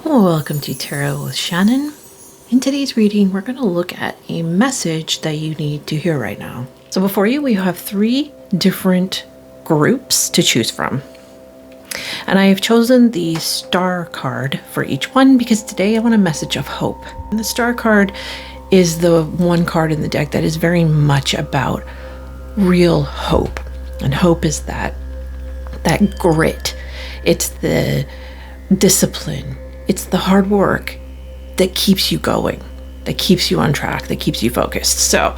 Welcome to Tarot with Shannon. In today's reading, we're going to look at a message that you need to hear right now. So before you, we have 3 different groups to choose from. And I have chosen the star card for each one because today I want a message of hope. And the star card is the one card in the deck that is very much about real hope. And hope is that grit. It's the discipline. It's the hard work that keeps you going, that keeps you on track, that keeps you focused. So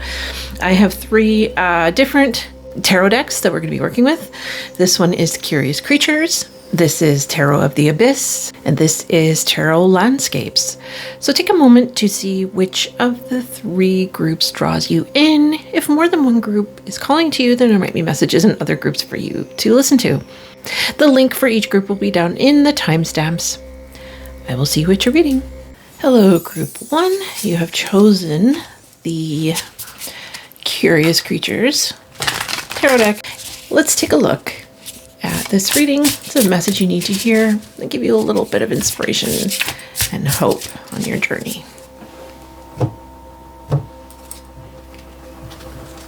I have 3 different tarot decks that we're going to be working with. This one is Curious Creatures. This is Tarot of the Abyss. And this is Tarot Landscapes. So take a moment to see which of the 3 groups draws you in. If more than one group is calling to you, then there might be messages in other groups for you to listen to. The link for each group will be down in the timestamps. I will see you at your reading. Hello, Group 1. You have chosen the Curious Creatures tarot deck. Let's take a look at this reading. It's a message you need to hear and give you a little bit of inspiration and hope on your journey.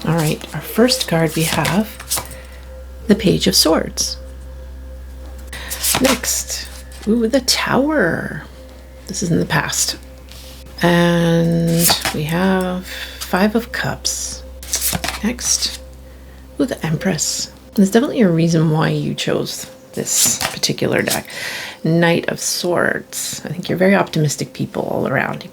All right, our first card we have the Page of Swords. Next, the Tower. This is in the past. And we have 5 of Cups. Next, the Empress. There's definitely a reason why you chose this particular deck. Knight of Swords. I think you're very optimistic people all around.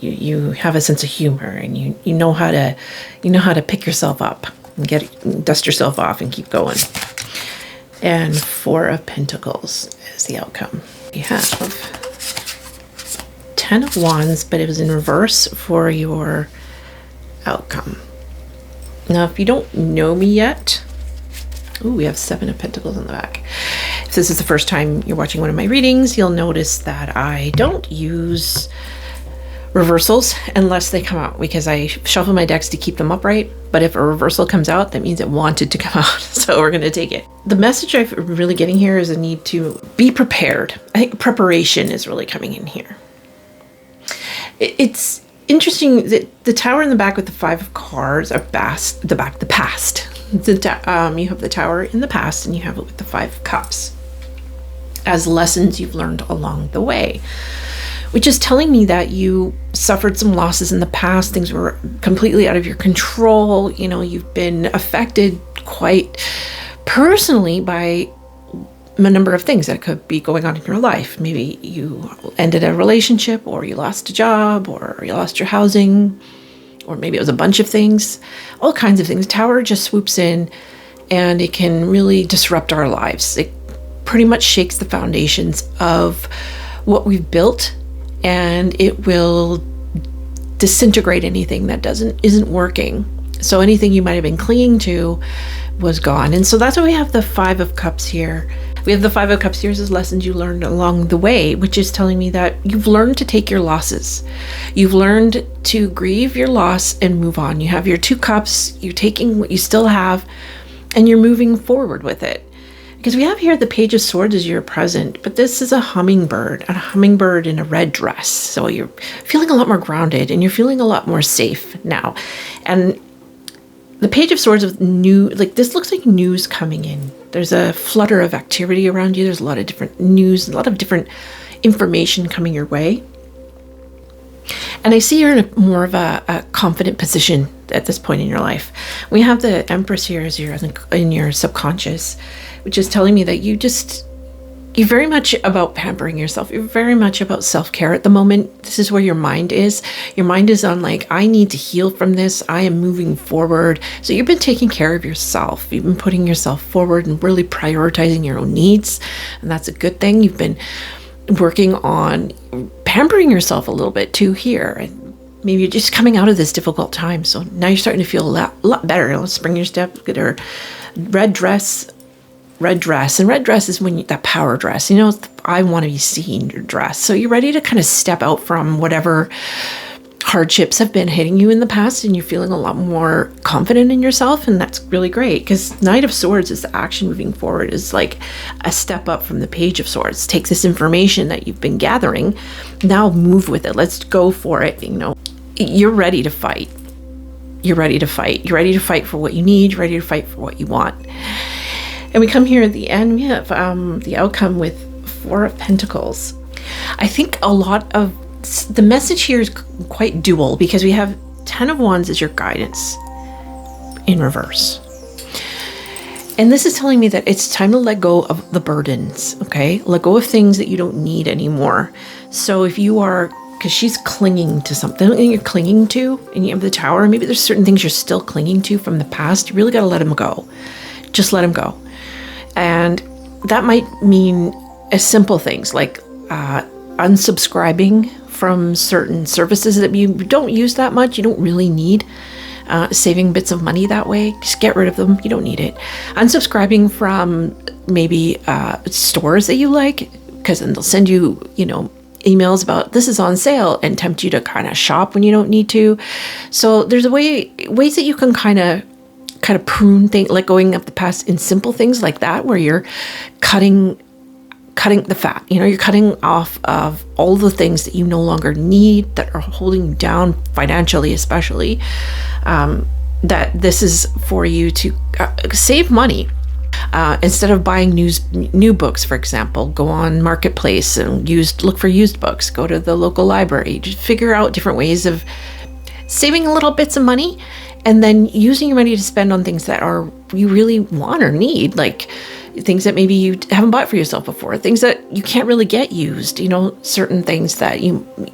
You have a sense of humor, and you know how to pick yourself up and dust yourself off and keep going. And 4 of Pentacles is the outcome. You have 10 of Wands, but it was in reverse for your outcome. Now, if you don't know me yet, we have 7 of Pentacles on the back. If this is the first time you're watching one of my readings, you'll notice that I don't use reversals unless they come out, because I shuffle my decks to keep them upright. But if a reversal comes out, that means it wanted to come out. So we're going to take it. The message I'm really getting here is a need to be prepared. I think preparation is really coming in here. It's interesting that the Tower in the back with the 5 of Cards are the past. You have the Tower in the past, and you have it with the 5 of Cups as lessons you've learned along the way, which is telling me that you suffered some losses in the past. Things were completely out of your control. You know, you've been affected quite personally by a number of things that could be going on in your life. Maybe you ended a relationship, or you lost a job, or you lost your housing, or maybe it was a bunch of things, all kinds of things. Tower just swoops in, and it can really disrupt our lives. It pretty much shakes the foundations of what we've built, and it will disintegrate anything that isn't working. So anything you might have been clinging to was gone. And so that's why we have the 5 of Cups here. We have the 5 of Cups here as lessons you learned along the way, which is telling me that you've learned to take your losses. You've learned to grieve your loss and move on. You have your 2 cups, you're taking what you still have, and you're moving forward with it. Because we have here the Page of Swords as your present, but this is a hummingbird in a red dress. So you're feeling a lot more grounded, and you're feeling a lot more safe now. And the Page of Swords with this looks like news coming in. There's a flutter of activity around you. There's a lot of different news, a lot of different information coming your way. And I see you're in more of a confident position at this point in your life. We have the Empress here as in your subconscious, which is telling me that you're very much about pampering yourself. You're very much about self-care at the moment. This is where your mind is. Your mind is on I need to heal from this. I am moving forward. So you've been taking care of yourself. You've been putting yourself forward and really prioritizing your own needs. And that's a good thing. You've been working on pampering yourself a little bit too here. And maybe you're just coming out of this difficult time. So now you're starting to feel a lot better. Let's spring your step. Get her red dress. And red dress is that power dress, I want to be seen, your dress. So you're ready to kind of step out from whatever hardships have been hitting you in the past and you're feeling a lot more confident in yourself, and that's really great, because Knight of Swords is the action moving forward, is like a step up from the Page of Swords. Take this information that you've been gathering, now move with it. Let's go for it. You're ready to fight. You're ready to fight. You're ready to fight for what you need. You're ready to fight for what you want. And we come here at the end, we have the outcome with Four of Pentacles. I think a lot of the message here is quite dual, because we have Ten of Wands as your guidance in reverse. And this is telling me that it's time to let go of the burdens, okay? Let go of things that you don't need anymore. So if you are, because she's clinging to something that you're clinging to, and you have the Tower, maybe there's certain things you're still clinging to from the past. You really got to let them go. Just let them go. And that might mean as simple things like unsubscribing from certain services that you don't use that much, you don't really need, saving bits of money that way. Just get rid of them. You don't need it. Unsubscribing from maybe stores that you like, because then they'll send you, emails about this is on sale and tempt you to kind of shop when you don't need to. So there's ways that you can kind of prune things, like going up the past in simple things like that, where you're cutting the fat, you're cutting off of all the things that you no longer need, that are holding you down financially, especially, that this is for you to save money. Instead of buying new books, for example, go on Marketplace and look for used books, go to the local library, just figure out different ways of saving a little bits of money, and then using your money to spend on things that you really want or need, like things that maybe you haven't bought for yourself before, things that you can't really get used, certain things that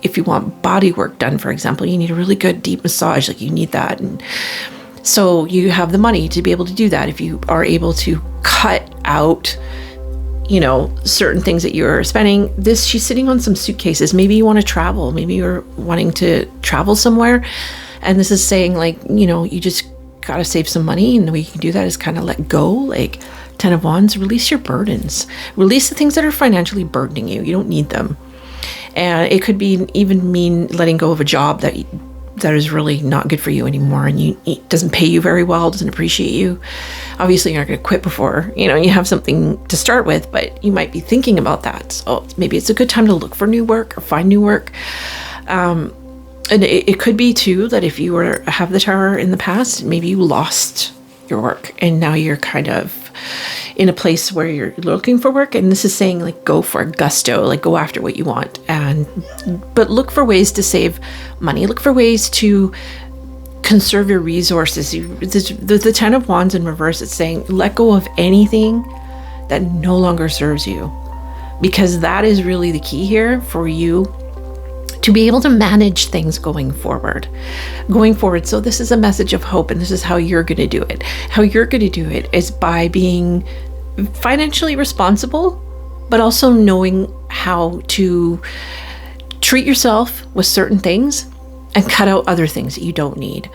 if you want body work done, for example, you need a really good deep massage, like you need that. And so you have the money to be able to do that. If you are able to cut out, certain things that you're spending, she's sitting on some suitcases. Maybe you want to travel. Maybe you're wanting to travel somewhere. And this is saying you just got to save some money. And the way you can do that is kind of let go, like Ten of Wands, release your burdens, release the things that are financially burdening you. You don't need them. And it could even mean letting go of a job that is really not good for you anymore, and it doesn't pay you very well, doesn't appreciate you. Obviously, you're not going to quit before you have something to start with, but you might be thinking about that. So maybe it's a good time to look for new work or find new work. And it could be too that if you have the Tower in the past, maybe you lost your work and now you're kind of in a place where you're looking for work, and this is saying go for gusto, go after what you want, but look for ways to save money, look for ways to conserve your resources. The Ten of Wands in reverse, it's saying let go of anything that no longer serves you, because that is really the key here for you to be able to manage things going forward. So this is a message of hope, and this is how you're going to do it. How you're going to do it is by being financially responsible, but also knowing how to treat yourself with certain things and cut out other things that you don't need.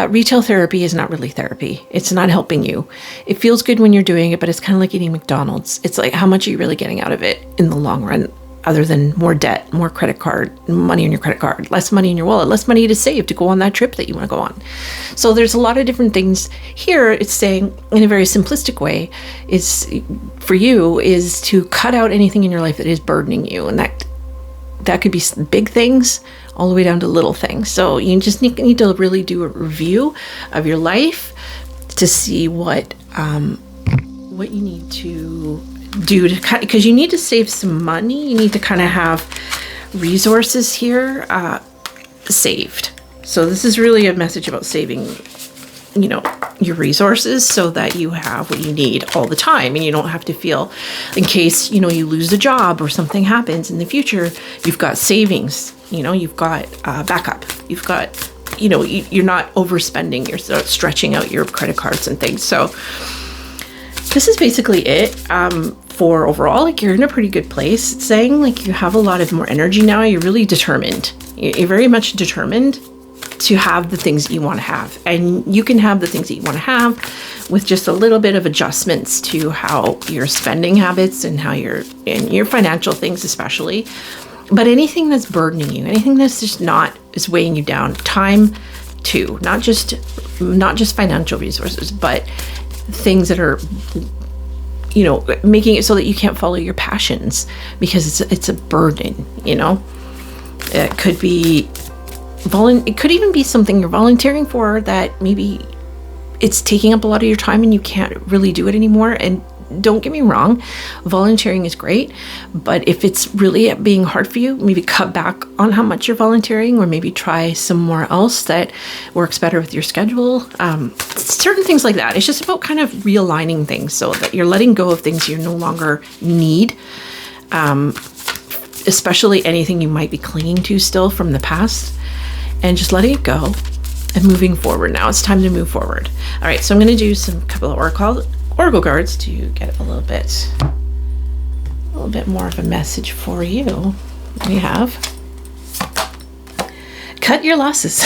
Retail therapy is not really therapy. It's not helping you. It feels good when you're doing it, but it's kind of like eating McDonald's. It's like, how much are you really getting out of it in the long run? Other than more debt, more credit card, money on your credit card, less money in your wallet, less money to save to go on that trip that you want to go on. So there's a lot of different things here. It's saying in a very simplistic way, for you is to cut out anything in your life that is burdening you. And that could be big things all the way down to little things. So you just need to really do a review of your life to see what you need to do to, because you need to save some money. You need to kind of have resources here saved. So this is really a message about saving, your resources so that you have what you need all the time, and you don't have to feel in case, you lose a job or something happens in the future, you've got savings, you've got backup, you've got, you're not overspending, you're stretching out your credit cards and things. So this is basically it. For overall, you're in a pretty good place. It's saying you have a lot of more energy now. You're really determined. You're very much determined to have the things that you want to have, and you can have the things that you want to have with just a little bit of adjustments to how your spending habits and how your financial things especially. But anything that's burdening you, anything that's just not, is weighing you down, time too, not just financial resources, but things that are, you know, making it so that you can't follow your passions because it's a burden, you know. It could be it could even be something you're volunteering for that maybe it's taking up a lot of your time and you can't really do it anymore. And don't get me wrong, volunteering is great, but if it's really being hard for you, maybe cut back on how much you're volunteering, or maybe try somewhere else that works better with your schedule. Certain things like that. It's just about kind of realigning things so that you're letting go of things you no longer need, especially anything you might be clinging to still from the past, and just letting it go and moving forward. Now it's time to move forward. All right, so I'm going to do a couple of oracle cards to get a little bit more of a message for you. We have cut your losses.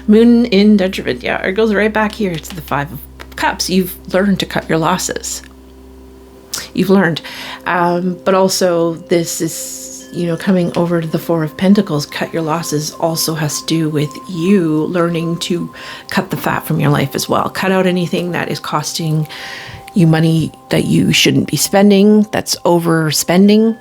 Moon in detriment. Yeah, it goes right back here to the 5 of Cups. You've learned to cut your losses. You've learned, but also this is, you know, coming over to the 4 of Pentacles. Cut your losses also has to do with you learning to cut the fat from your life as well. Cut out anything that is costing you money that you shouldn't be spending, that's overspending.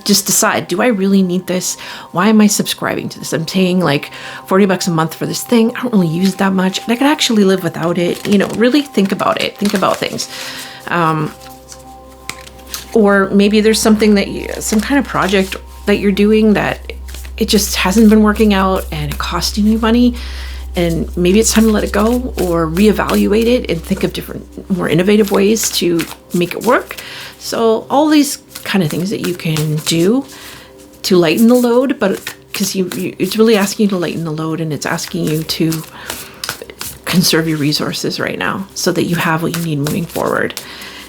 Just decide, do I really need this? Why am I subscribing to this? I'm paying like $40 a month for this thing. I don't really use it that much. I could actually live without it. You know, really think about it. Think about things. Or maybe there's something that some kind of project that you're doing that it just hasn't been working out and it costing you money, and maybe it's time to let it go or reevaluate it and think of different, more innovative ways to make it work. So all these kind of things that you can do to lighten the load, but because it's really asking you to lighten the load, and it's asking you to conserve your resources right now so that you have what you need moving forward.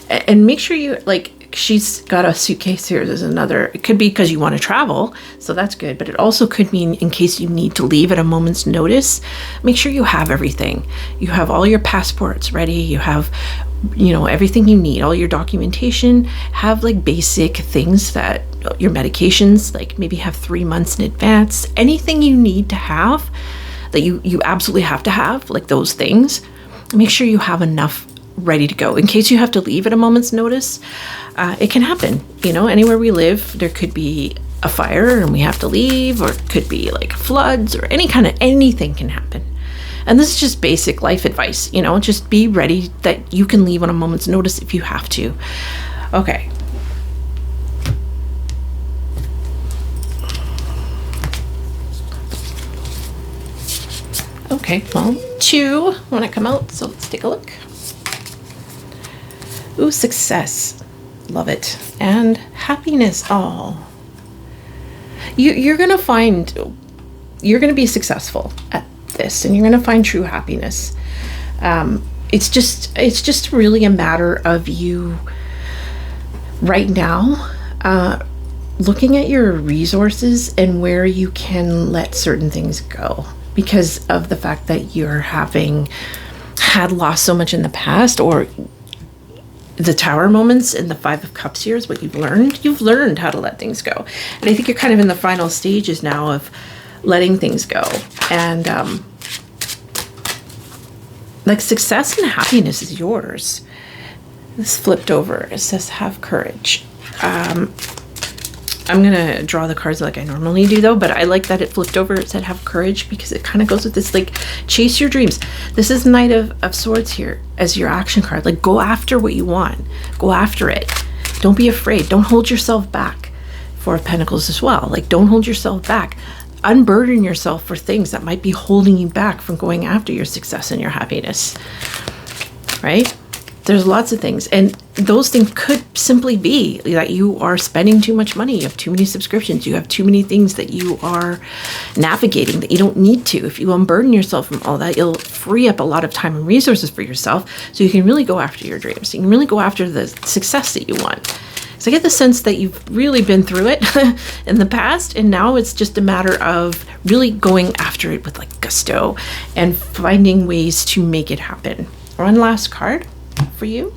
And make sure you, like, she's got a suitcase here. There's another. It could be because you want to travel, so that's good. But it also could mean in case you need to leave at a moment's notice, make sure you have everything. You have all your passports ready. You have, you know, everything you need, all your documentation. Have like basic things, that your medications, like maybe have 3 months in advance. Anything you need to have that you absolutely have to have, like those things. Make sure you have enough ready to go in case you have to leave at a moment's notice. It can happen, you know, anywhere we live, there could be a fire and we have to leave, or it could be like floods, or anything can happen. And this is just basic life advice, you know, just be ready that you can leave on a moment's notice if you have to. Okay. Okay, well, 2 want to come out, so let's take a look. Ooh, success. Love it. And happiness. Oh. You're going to be successful at this, and you're going to find true happiness. It's just really a matter of you right now looking at your resources and where you can let certain things go, because of the fact that you're had lost so much in the past, or the Tower moments and the 5 of Cups here is what you've learned. You've learned how to let things go. And I think you're kind of in the final stages now of letting things go. And like success and happiness is yours. This flipped over. It says have courage. I'm going to draw the cards like I normally do, though, but I like that it flipped over. It said have courage, because it kind of goes with this, like, chase your dreams. This is Knight of Swords here as your action card. Like, go after what you want. Go after it. Don't be afraid. Don't hold yourself back. 4 of Pentacles as well. Like, don't hold yourself back. Unburden yourself for things that might be holding you back from going after your success and your happiness. Right? There's lots of things, and those things could simply be that you are spending too much money, you have too many subscriptions, you have too many things that you are navigating that you don't need to. If you unburden yourself from all that, you'll free up a lot of time and resources for yourself, so you can really go after your dreams. You can really go after the success that you want. So I get the sense that you've really been through it in the past, and now it's just a matter of really going after it with like gusto and finding ways to make it happen. One last card for you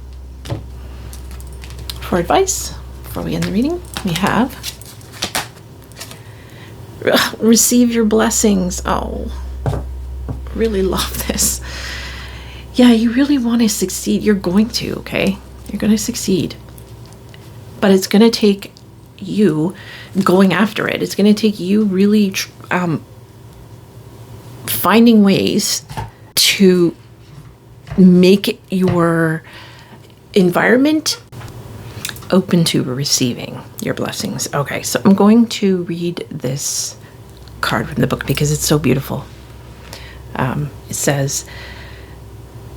for advice before we end the reading. We have Receive your blessings. Oh, really love this. Yeah, you really want to succeed. You're going to, okay? You're going to succeed. But it's going to take you going after it. It's going to take you really finding ways to make your environment open to receiving your blessings. Okay, so I'm going to read this card from the book because it's so beautiful. It says,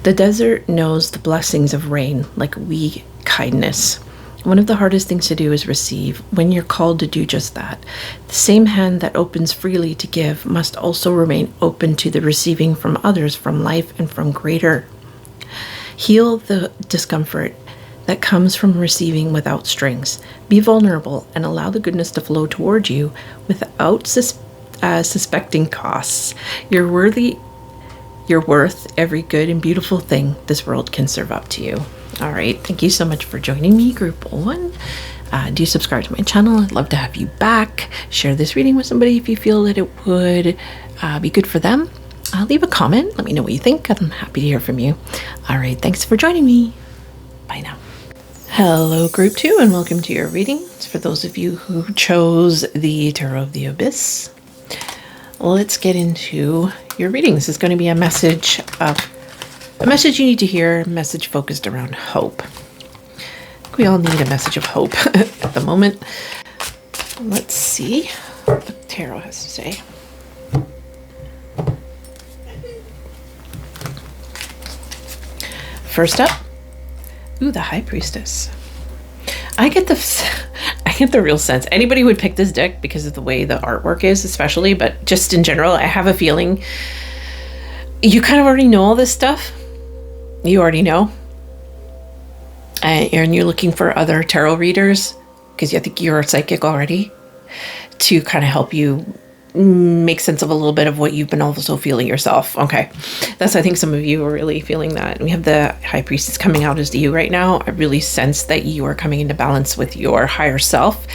"The desert knows the blessings of rain like we kindness. One of the hardest things to do is receive when you're called to do just that. The same hand that opens freely to give must also remain open to the receiving from others, from life, and from greater. Heal the discomfort that comes from receiving without strings. Be vulnerable and allow the goodness to flow toward you without suspecting costs. You're worthy. You're worth every good and beautiful thing this world can serve up to you." All right. Thank you so much for joining me, Group 1. Do subscribe to my channel. I'd love to have you back. Share this reading with somebody if you feel that it would be good for them. Leave a comment. Let me know what you think. I'm happy to hear from you. All right. Thanks for joining me. Bye now. Hello, Group 2, and welcome to your reading. It's for those of you who chose the Tarot of the Abyss. Let's get into your reading. This is going to be a message you need to hear, a message focused around hope. We all need a message of hope at the moment. Let's see what the tarot has to say. First up, the High Priestess. I get the real sense. Anybody would pick this deck because of the way the artwork is, especially, but just in general, I have a feeling you kind of already know all this stuff. You already know. And you're looking for other tarot readers because I think you're a psychic already to kind of help you make sense of a little bit of what you've been also feeling yourself. Okay. I think some of you are really feeling that. We have the High Priestess coming out as you right now. I really sense that you are coming into balance with your higher self,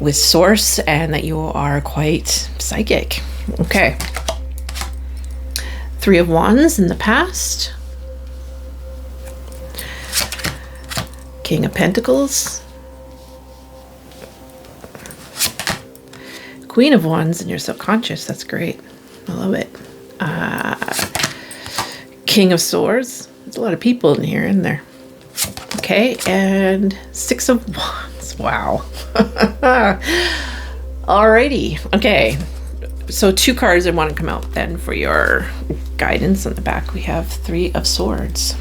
with Source, and that you are quite psychic. Okay. Three of Wands in the past. King of Pentacles. Queen of Wands in your subconscious. That's great. I love it. King of Swords. There's a lot of people in here, isn't there? Okay, and Six of Wands. Wow. Alrighty. Okay. So 2 cards that want to come out then for your guidance. On the back we have Three of Swords.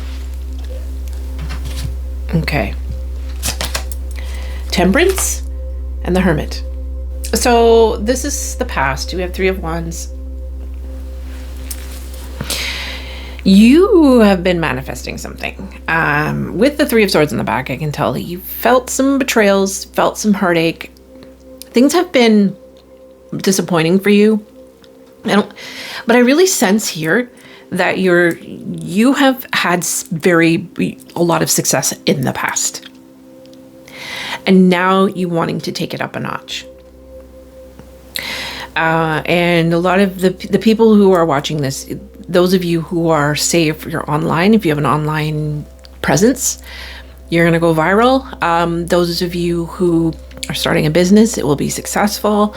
Okay. Temperance and the Hermit. So this is the past. We have Three of Wands. You have been manifesting something. With the Three of Swords in the back, I can tell that you felt some betrayals, felt some heartache. Things have been disappointing for you. But I really sense here that you have had a lot of success in the past. And now you wanting to take it up a notch. And a lot of the people who are watching this, those of you who are, say, if you're online, if you have an online presence, you're going to go viral. Those of you who are starting a business, it will be successful.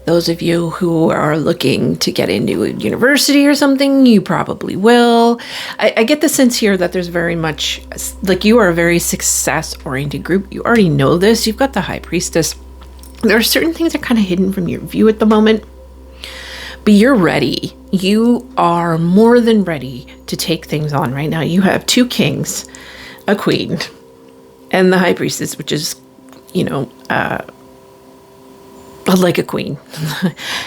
Those of you who are looking to get into a university or something, you probably will. I get the sense here that there's very much, like, you are a very success-oriented group. You already know this. You've got the High Priestess. There are certain things that are kind of hidden from your view at the moment, but you're ready. You are more than ready to take things on right now. You have 2 kings, a queen, and the High Priestess, which is, like a queen.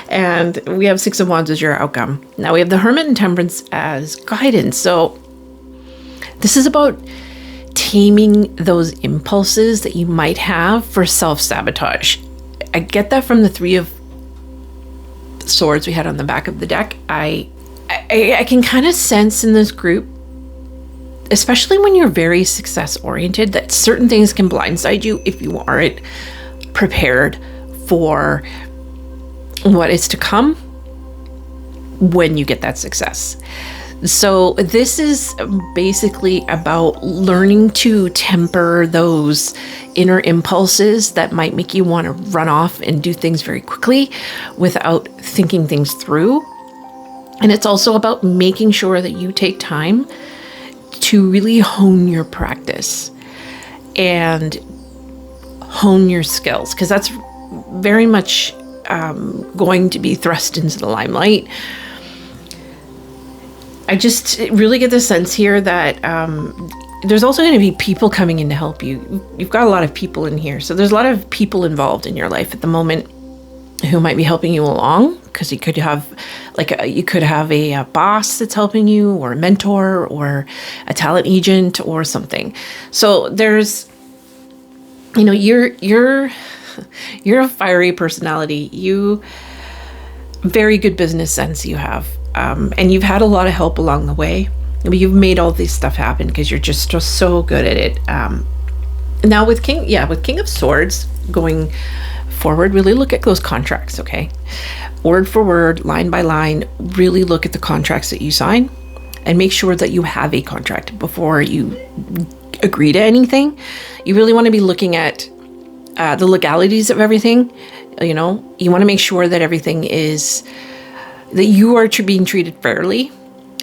And we have Six of Wands as your outcome. Now we have the Hermit and Temperance as guidance. So this is about taming those impulses that you might have for self-sabotage. I get that from the Three of Swords we had on the back of the deck. I can kind of sense in this group, especially when you're very success-oriented, that certain things can blindside you if you aren't prepared for what is to come when you get that success. So this is basically about learning to temper those inner impulses that might make you want to run off and do things very quickly without thinking things through. And it's also about making sure that you take time to really hone your practice and hone your skills, because that's very much going to be thrust into the limelight. I just really get the sense here that there's also going to be people coming in to help you. You've got a lot of people in here. So there's a lot of people involved in your life at the moment who might be helping you along, because you could have a boss that's helping you, or a mentor, or a talent agent, or something. So there's, you're a fiery personality. You very good business sense you have. And you've had a lot of help along the way. But you've made all this stuff happen because you're just so good at it. Now with King of Swords going forward, really look at those contracts, okay? Word for word, line by line, really look at the contracts that you sign and make sure that you have a contract before you agree to anything. You really want to be looking at the legalities of everything. You want to make sure that everything is, that you are being treated fairly,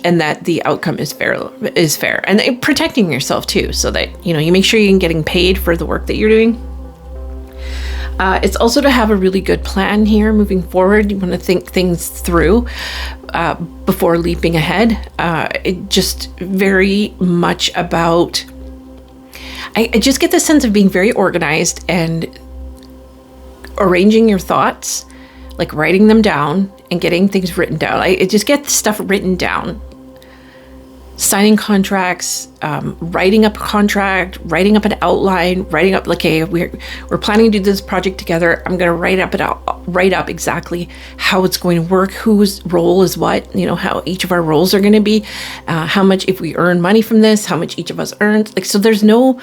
and that the outcome is fair, and protecting yourself too, so that you make sure you're getting paid for the work that you're doing. It's also to have a really good plan here moving forward. You want to think things through before leaping ahead. It just very much about, I just get the sense of being very organized and arranging your thoughts, like writing them down and getting things written down. I just get stuff written down. Signing contracts, writing up a contract, writing up an outline, writing up, like, hey, we're planning to do this project together. I'm going to write up exactly how it's going to work, whose role is what, how each of our roles are going to be, how much, if we earn money from this, how much each of us earns. Like, so there's no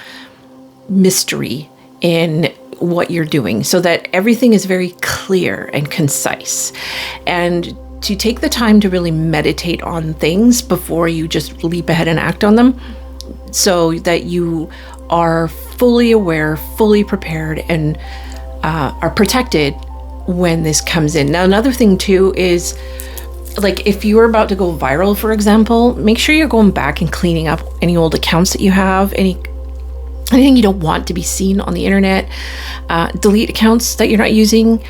mystery in what you're doing, so that everything is very clear and concise. And to take the time to really meditate on things before you just leap ahead and act on them, so that you are fully aware, fully prepared, and are protected when this comes in. Now, another thing too is, like, if you are about to go viral, for example, make sure you're going back and cleaning up any old accounts that you have, anything you don't want to be seen on the internet. Delete accounts that you're not using.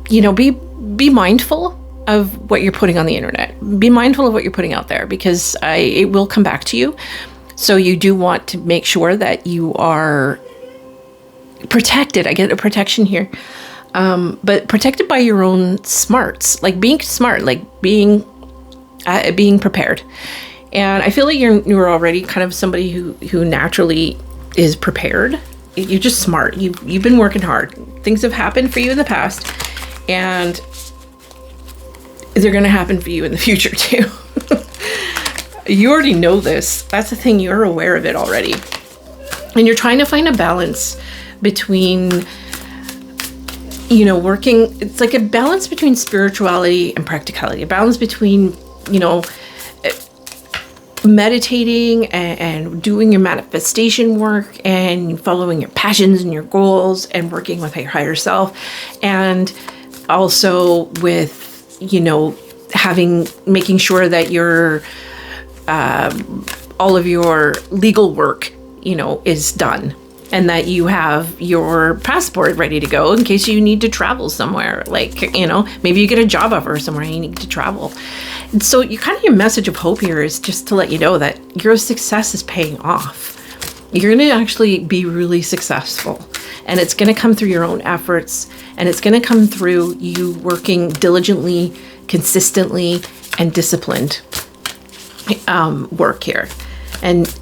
Be mindful of what you're putting on the internet. Be mindful of what you're putting out there, because it will come back to you. So you do want to make sure that you are protected. I get a protection here, but protected by your own smarts, like being smart, like being prepared. And I feel like you're already kind of somebody who naturally is prepared. You're just smart. You've been working hard. Things have happened for you in the past, and they're going to happen for you in the future too. You already know this. That's the thing. You're aware of it already. And you're trying to find a balance between, working. It's like a balance between spirituality and practicality, a balance between, meditating and doing your manifestation work and following your passions and your goals and working with your higher self, and also with making sure that your all of your legal work is done, and that you have your passport ready to go in case you need to travel somewhere, like maybe you get a job offer somewhere and you need to travel. And so your message of hope here is just to let you know that your success is paying off. You're going to actually be really successful, and it's going to come through your own efforts, and it's going to come through you working diligently, consistently, and disciplined work here, and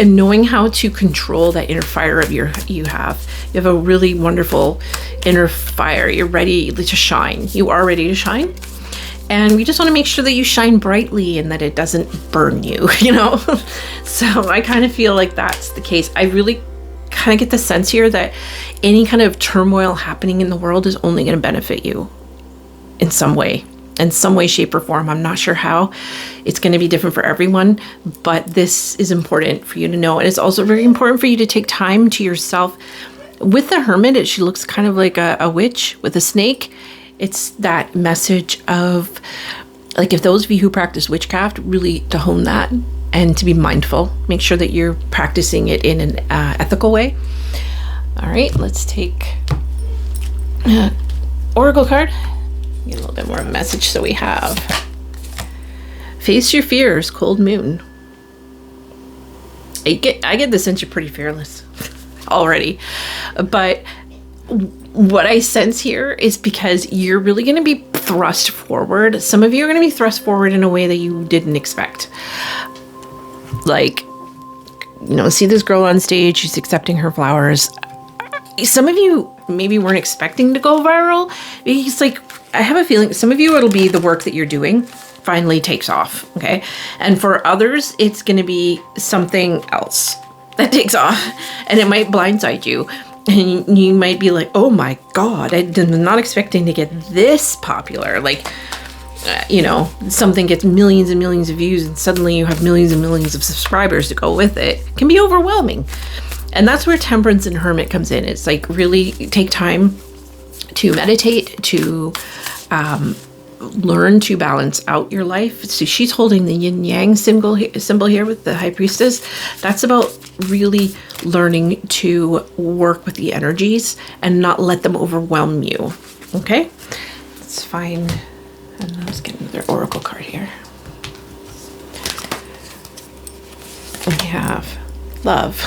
knowing how to control that inner fire of you have. You have a really wonderful inner fire. You're ready to shine. You are ready to shine. And we just want to make sure that you shine brightly and that it doesn't burn you, So I kind of feel like that's the case. I really kind of get the sense here that any kind of turmoil happening in the world is only going to benefit you. some way, shape, or form. I'm not sure how. It's going to be different for everyone, but this is important for you to know. And it's also very important for you to take time to yourself. With the Hermit, she looks kind of like a witch with a snake. It's that message of, like, if those of you who practice witchcraft, really to hone that and to be mindful. Make sure that you're practicing it in an ethical way. All right, let's take Oracle card. Get a little bit more of a message. So we have face your fears, cold moon. I get the sense you're pretty fearless already, but what I sense here is because you're really going to be thrust forward. Some of you are going to be thrust forward in a way that you didn't expect. Like, see this girl on stage, she's accepting her flowers. Some of you maybe weren't expecting to go viral. It's like, I have a feeling some of you, it'll be the work that you're doing finally takes off, okay? And for others, it's going to be something else that takes off, and it might blindside you. And you might be like, oh my God, I'm not expecting to get this popular. Like, something gets millions and millions of views and suddenly you have millions and millions of subscribers to go with it. It can be overwhelming. And that's where Temperance and Hermit comes in. It's like, really take time to meditate, to learn to balance out your life. So she's holding the yin yang symbol here with the High Priestess. That's about really learning to work with the energies and not let them overwhelm you. Okay, let's find, and let's get another Oracle card here. We have love.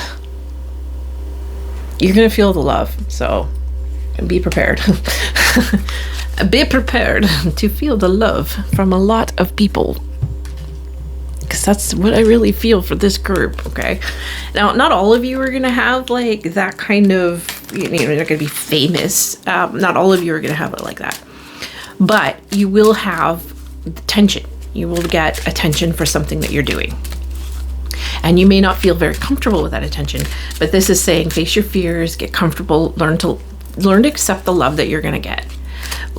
You're gonna feel the love, so be prepared. Be prepared to feel the love from a lot of people, because that's what I really feel for this group. Okay, now not all of you are gonna have like that kind of, you're not gonna be famous. Not all of you are gonna have it like that, but you will have attention. You will get attention for something that you're doing, and you may not feel very comfortable with that attention, but this is saying face your fears, get comfortable, learn to accept the love that you're gonna get.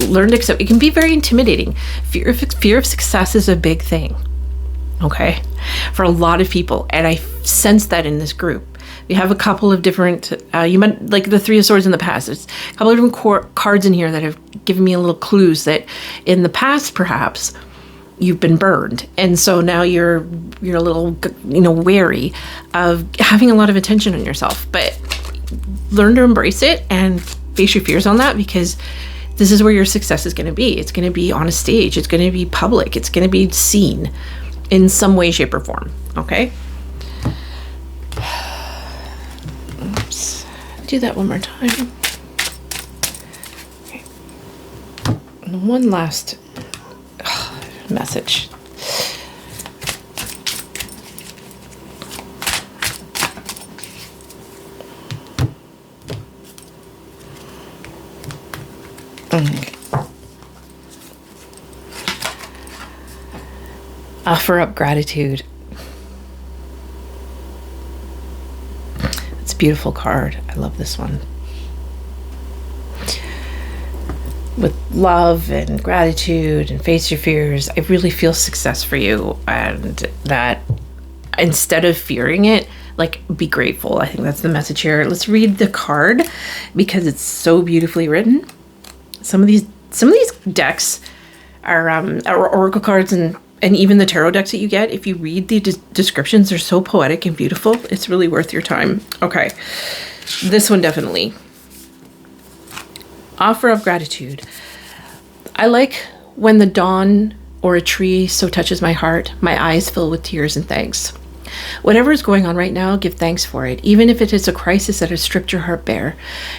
Learn to accept. It can be very intimidating. Fear of success is a big thing, okay, for a lot of people, and I sense that in this group. We have a couple of different, you meant like the Three of Swords in the past. It's a couple of different cards in here that have given me a little clues that in the past, perhaps, you've been burned, and so now you're a little, wary of having a lot of attention on yourself. But learn to embrace it and face your fears on that, because this is where your success is going to be. It's going to be on a stage. It's going to be public. It's going to be seen in some way, shape, or form. Okay? Oops. Do that one more time. Okay. And one last message. Okay. Offer up gratitude. It's a beautiful card. I love this one. With love and gratitude and face your fears, I really feel success for you, and that instead of fearing it, like, be grateful. I think that's the message here. Let's read the card because it's so beautifully written. Some of these decks are oracle cards, and even the tarot decks that you get, if you read the descriptions, they're so poetic and beautiful. It's really worth your time. Okay, this one definitely. Offer of gratitude. I like when the dawn or a tree so touches my heart, my eyes fill with tears and thanks. Whatever is going on right now, give thanks for it, even if it is a crisis that has stripped your heart bare.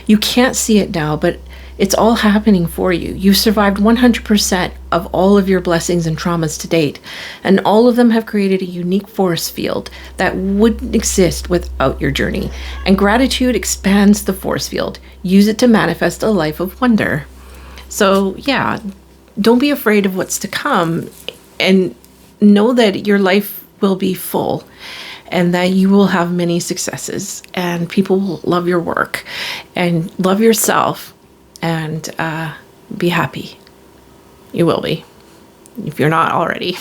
You can't see it now, but it's all happening for you. You've survived 100% of all of your blessings and traumas to date, and all of them have created a unique force field that wouldn't exist without your journey. And gratitude expands the force field. Use it to manifest a life of wonder. So yeah, don't be afraid of what's to come, and know that your life will be full, and that you will have many successes, and people will love your work and love yourself, and be happy. You will be, if you're not already.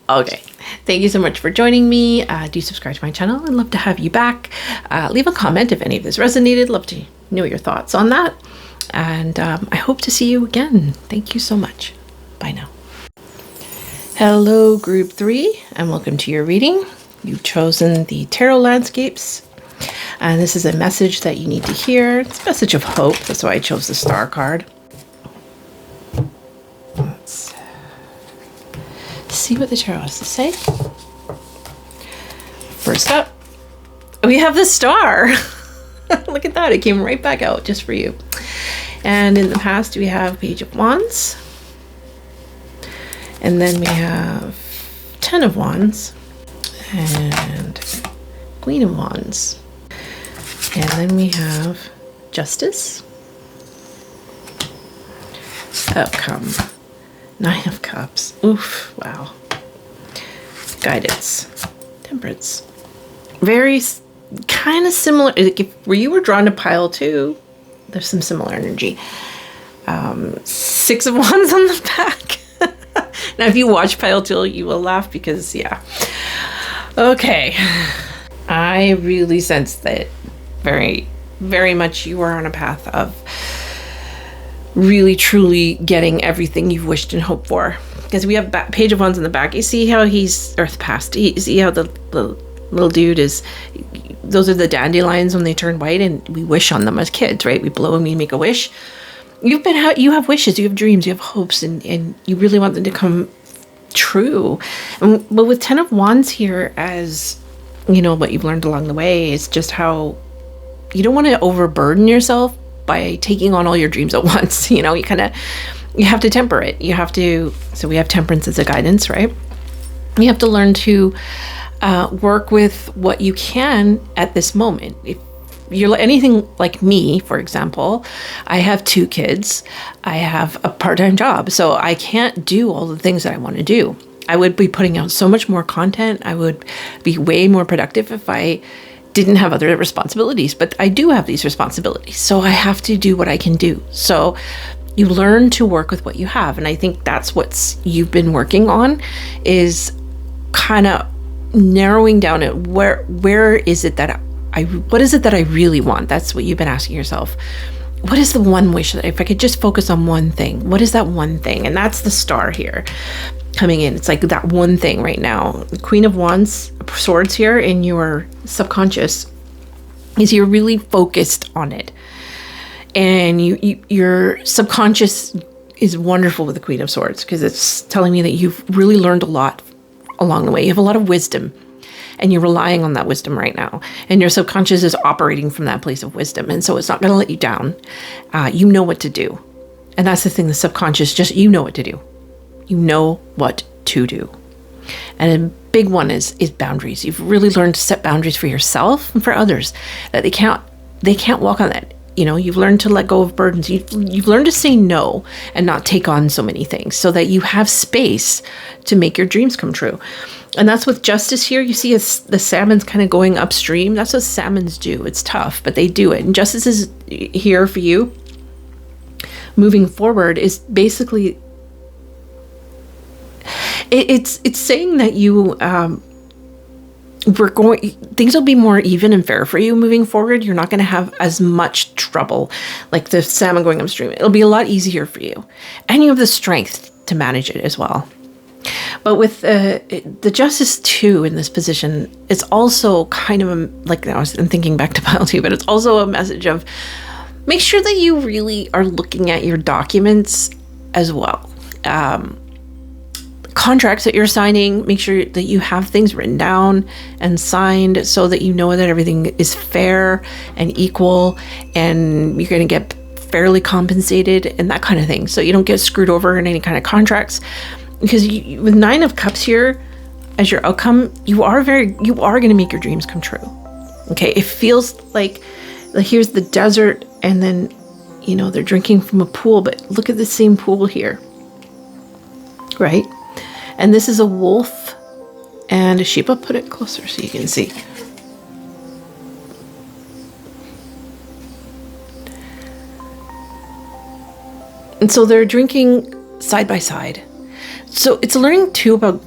Okay. Thank you so much for joining me. Do subscribe to my channel. I'd love to have you back. Leave a comment if any of this resonated. Love to know your thoughts on that. And I hope to see you again. Thank you so much. Bye now. Hello, Group 3, and welcome to your reading. You've chosen the Tarot Landscapes. And this is a message that you need to hear. It's a message of hope. That's why I chose the Star card. Let's see what the tarot has to say. First up, we have the Star. Look at that. It came right back out just for you. And in the past, we have Page of Wands. And then we have 10 of Wands. And Queen of Wands. And then we have Justice. Outcome. 9 of Cups. Oof. Wow. Guidance. Temperance. Very kind of similar. Where you were drawn to pile 2, there's some similar energy. 6 of Wands on the back. Now, if you watch pile 2, you will laugh because, yeah. Okay. I really sense that very, very much you are on a path of really truly getting everything you've wished and hoped for, because we have Page of Wands in the back. You see how he's Earth past. You see how the little dude is. Those are the dandelions when they turn white, and we wish on them as kids, right? We blow and we make a wish. You have wishes, you have dreams, you have hopes, and you really want them to come true. But with 10 of Wands here, as you know, what you've learned along the way is just how you don't want to overburden yourself by taking on all your dreams at once. You know, you have to temper it. So we have temperance as a guidance, right? You have to learn to work with what you can at this moment. If you're anything like me, for example, I have 2 kids. I have a part-time job, so I can't do all the things that I want to do. I would be putting out so much more content. I would be way more productive if I didn't have other responsibilities, but I do have these responsibilities, so I have to do what I can do. So you learn to work with what you have, and I think that's what you've been working on, is kind of narrowing down at where is it that what is it that I really want? That's what you've been asking yourself. What is the one wish that if I could just focus on one thing, what is that one thing? And that's the Star here coming in. It's like that one thing right now. The Queen of Wands, Swords here in your subconscious is you're really focused on it. And your subconscious is wonderful with the Queen of Swords, because it's telling me that you've really learned a lot along the way. You have a lot of wisdom, and you're relying on that wisdom right now. And your subconscious is operating from that place of wisdom. And so it's not going to let you down. You know what to do. And that's the thing, the subconscious, you know what to do. You know what to do. And a big one is boundaries. You've really learned to set boundaries for yourself and for others, that they can't walk on that. You know, you've learned to let go of burdens. You've learned to say no and not take on so many things, so that you have space to make your dreams come true. And that's with Justice here. You see the salmon's kind of going upstream. That's what salmons do. It's tough, but they do it. And Justice is here for you. Moving forward is basically, it's saying that you things will be more even and fair for you moving forward. You're not going to have as much trouble like the salmon going upstream. It'll be a lot easier for you, and you have the strength to manage it as well. But with the Justice 2 in this position, it's also kind of I'm thinking back to pile 2, but it's also a message of make sure that you really are looking at your documents as well. Contracts that you're signing, make sure that you have things written down and signed so that you know that everything is fair and equal, and you're going to get fairly compensated and that kind of thing, so you don't get screwed over in any kind of contracts. Because with 9 of Cups here as your outcome, you are going to make your dreams come true. Okay, it feels like here's the desert, and then they're drinking from a pool, but look at the same pool here, right? And this is a wolf and a sheep. I'll put it closer so you can see. And so they're drinking side by side. So it's learning too about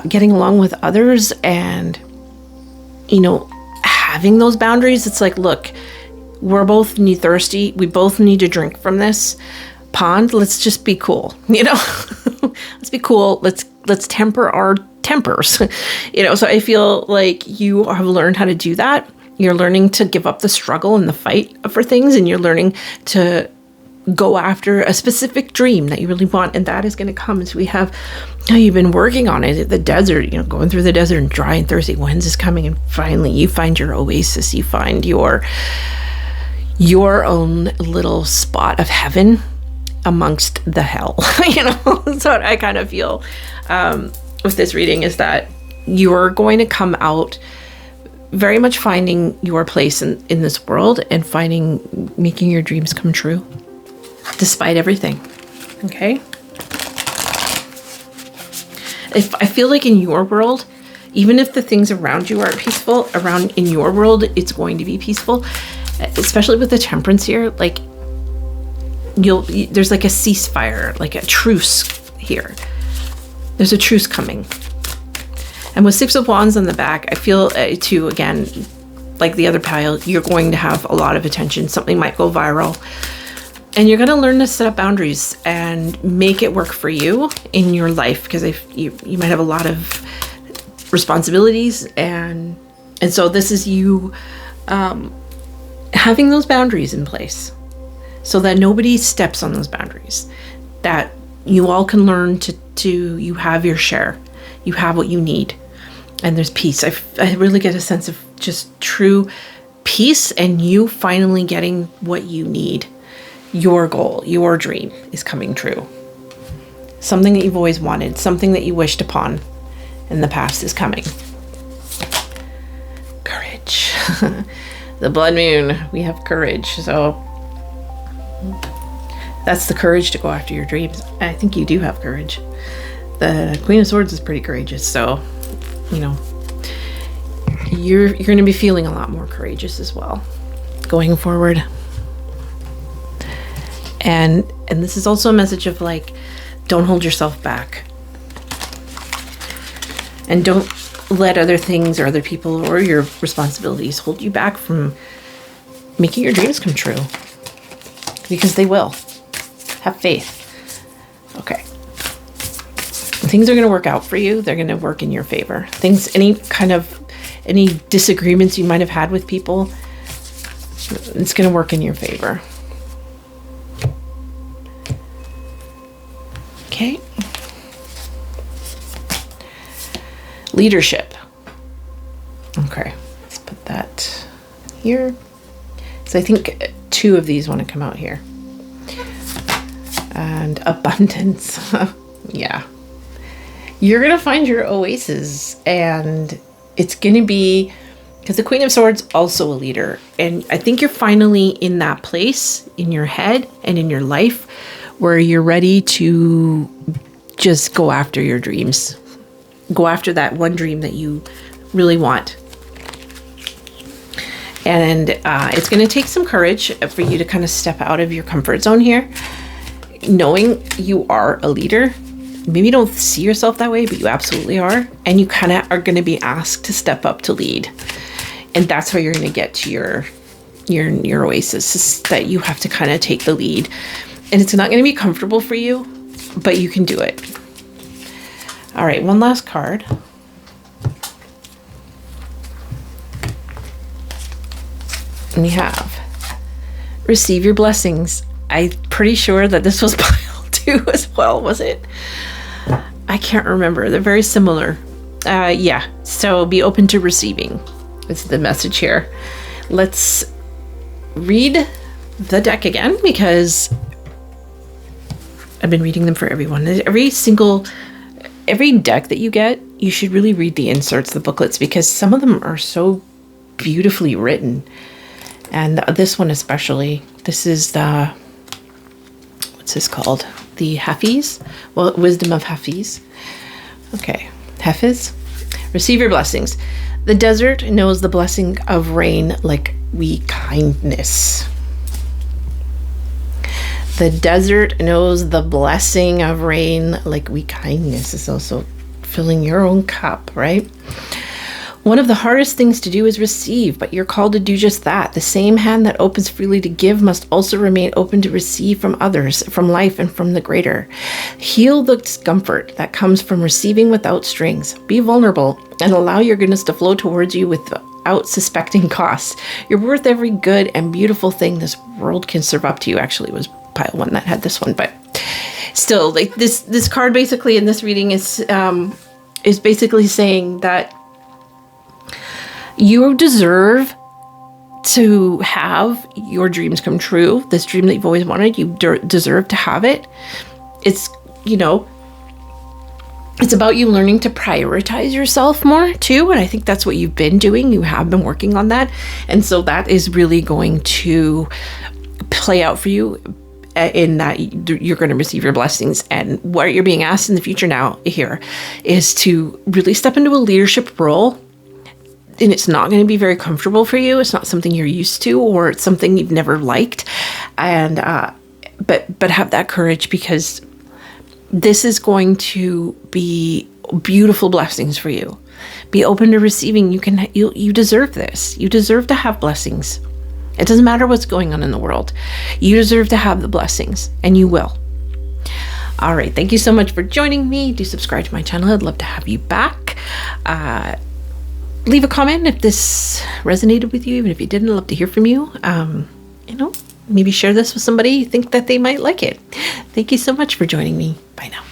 getting along with others and, having those boundaries. It's like, look, we're both thirsty. We both need to drink from this pond. Let's just be cool, let's be cool. Let's temper our tempers, So I feel like you have learned how to do that. You're learning to give up the struggle and the fight for things, and you're learning to go after a specific dream that you really want, and that is going to come as we have. You've been working on it at the desert, going through the desert and dry and thirsty. When's this coming? And finally, you find your oasis. You find your own little spot of heaven amongst the hell. So what I kind of feel with this reading is that you are going to come out very much finding your place in this world and making your dreams come true despite everything. Okay? I feel like in your world, even if the things around you aren't peaceful, in your world, it's going to be peaceful, especially with the temperance here. Like, there's like a ceasefire, like a truce here. There's a truce coming. And with Six of Wands on the back, I feel too, again, like the other pile, you're going to have a lot of attention. Something might go viral. And you're going to learn to set up boundaries and make it work for you in your life, because you might have a lot of responsibilities. And so this is you having those boundaries in place so that nobody steps on those boundaries, that you all can learn to you have your share. You have what you need. And there's peace. I really get a sense of just true peace, and you finally getting what you need. Your goal, your dream is coming true. Something that you've always wanted, something that you wished upon in the past is coming. Courage. The blood moon, we have courage. So that's the courage to go after your dreams. I think you do have courage. The Queen of Swords is pretty courageous, so you're going to be feeling a lot more courageous as well going forward. And this is also a message of like, don't hold yourself back, and don't let other things or other people or your responsibilities hold you back from making your dreams come true, because they will. Have faith. Okay. Things are going to work out for you. They're going to work in your favor. Any disagreements you might have had with people, it's going to work in your favor. Okay. Leadership. Okay, let's put that here. So I think 2 of these want to come out here. And abundance. Yeah. You're going to find your oasis, and it's going to be, because the Queen of Swords also a leader. And I think you're finally in that place in your head and in your life where you're ready to just go after your dreams. Go after that one dream that you really want. And it's going to take some courage for you to kind of step out of your comfort zone here, knowing you are a leader. Maybe you don't see yourself that way, but you absolutely are. And you kind of are going to be asked to step up to lead. And that's how you're going to get to your oasis, is that you have to kind of take the lead. And it's not going to be comfortable for you, but you can do it. All right, one last card. And we have receive your blessings. I'm pretty sure that this was pile 2 as well, was it? I can't remember. They're very similar. Yeah, so be open to receiving. It's the message here. Let's read the deck again, because I've been reading them for everyone. Every deck that you get, you should really read the inserts, the booklets, because some of them are so beautifully written. And this one especially, this is the, what's this called? The Hafiz? Well, Wisdom of Hafiz. Okay, Hafiz. Receive your blessings. The desert knows the blessing of rain like we kindness. The desert knows the blessing of rain. Like we kindness is also filling your own cup, right? One of the hardest things to do is receive, but you're called to do just that. The same hand that opens freely to give must also remain open to receive from others, from life and from the greater. Heal the discomfort that comes from receiving without strings. Be vulnerable and allow your goodness to flow towards you without suspecting costs. You're worth every good and beautiful thing this world can serve up to you. Actually, it was pile one that had this one, but still, like this card basically in this reading is basically saying that you deserve to have your dreams come true. This dream that you've always wanted, you deserve to have it. It's, you know, it's about you learning to prioritize yourself more too. And I think that's what you've been doing. You have been working on that. And so that is really going to play out for you in that you're going to receive your blessings. And what you're being asked in the future now here is to really step into a leadership role. And it's not going to be very comfortable for you. It's not something you're used to, or it's something you've never liked. And but have that courage, because this is going to be beautiful blessings for you. Be open to receiving. You deserve this. You deserve to have blessings. It doesn't matter what's going on in the world. You deserve to have the blessings, and you will. All right. Thank you so much for joining me. Do subscribe to my channel. I'd love to have you back. Leave a comment if this resonated with you. Even if you didn't, I'd love to hear from you. You know, maybe share this with somebody you think that they might like it. Thank you so much for joining me. Bye now.